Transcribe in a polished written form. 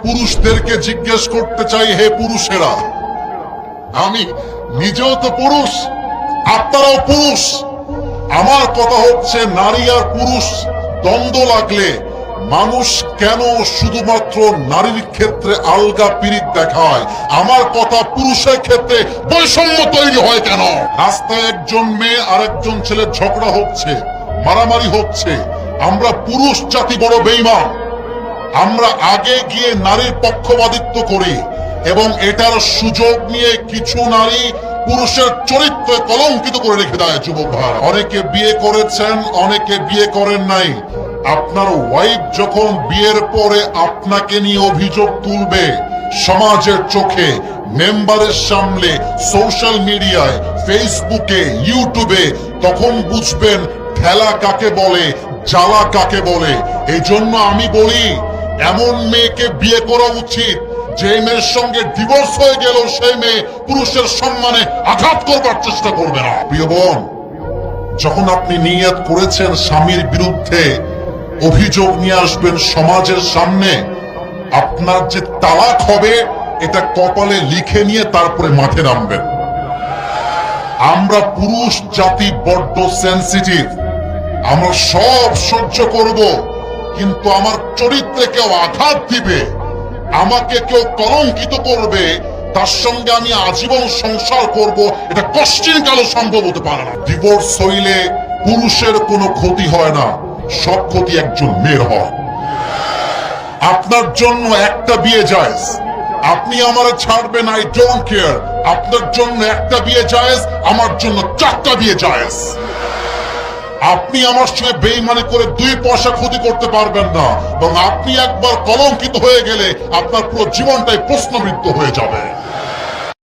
পুরুষদেরকে জিজ্ঞেস করতে চাই, হে পুরুষেরা, আমি নিজেও তো পুরুষ, আপনারাও পুরুষ। আমার কথা হচ্ছে, নারী আর পুরুষ দ্বন্দ্ব লাগলে মানুষ কেন শুধুমাত্র নারীর ক্ষেত্রে আলগা পিরিত দেখায়? আমার কথা, পুরুষের ক্ষেত্রে বৈষম্য তৈরি হয় কেন? রাস্তায় একজন মেয়ে আর একজন ছেলে ঝগড়া হচ্ছে, মারামারি হচ্ছে, আমরা পুরুষ জাতি বড় বেঈমান। আমরা আগে গিয়ে নারীর পক্ষপাতিত্ব করি এবং এটার সুযোগ নিয়ে কিছু নারী পুরুষের চরিত্র কলঙ্কিত করে রেখে দেয়। যুবক ভাই, অনেকে বিয়ে করেছেন, অনেকে বিয়ে করেন নাই। আপনার ওয়াইফ যখন বিয়ের পরে আপনাকে নিয়ে অভিযোগ তুলবে সমাজের চোখে, মেম্বারের সামনে, সোশ্যাল মিডিয়ায়, ফেসবুকে, ইউটিউবে, তখন বুঝবেন ঠেলা কাকে বলে, জ্বালা কাকে বলে। এই জন্য আমি বলি, এমন মেয়েকে বিয়ে করা উচিত যে মেয়ের সঙ্গে ডিভোর্স হয়ে গেল সেই মেয়ে পুরুষের সম্মানে আঘাত করবার চেষ্টা করবে না। প্রিয় বোন, যখন আপনি নিয়ত করেছেন স্বামীর বিরুদ্ধে অভিযোগ নিয়ে আসবেন সমাজের সামনে, আপনার যে তালাক হবে এটা কপালে লিখে নিয়ে তারপরে মাঠে নামবেন। আমরা পুরুষ জাতি বড্ড সেনসিটিভ। আমরা সব সহ্য করব, কিন্তু আমার চরিত্রে কেউ আঘাত দিবে, আমাকে কেউ কলঙ্কিত করবে, তার সঙ্গে আমি আজীবন সংসার করব, এটা কষ্টিন কালো সম্ভব হতে পারে না। ডিভোর্স হইলে পুরুষের কোনো ক্ষতি হয় না, সব ক্ষতি একজন মেয়ের হয়। আপনার জন্য একটা বিয়ে জায়েজ, আপনি আমারে ছাড়বেন, আই ডোন্ট কেয়ার। আপনার জন্য একটা বিয়ে জায়েজ, আমার জন্য 4টা বিয়ে জায়েজ। আপনি আমার সঙ্গে বেঈমানি করে 2 পয়সা ক্ষতি করতে পারবেন না, এবং আপনি একবার কলঙ্কিত হয়ে গেলে আপনার পুরো জীবনটাই প্রশ্নবিদ্ধ হয়ে যাবে।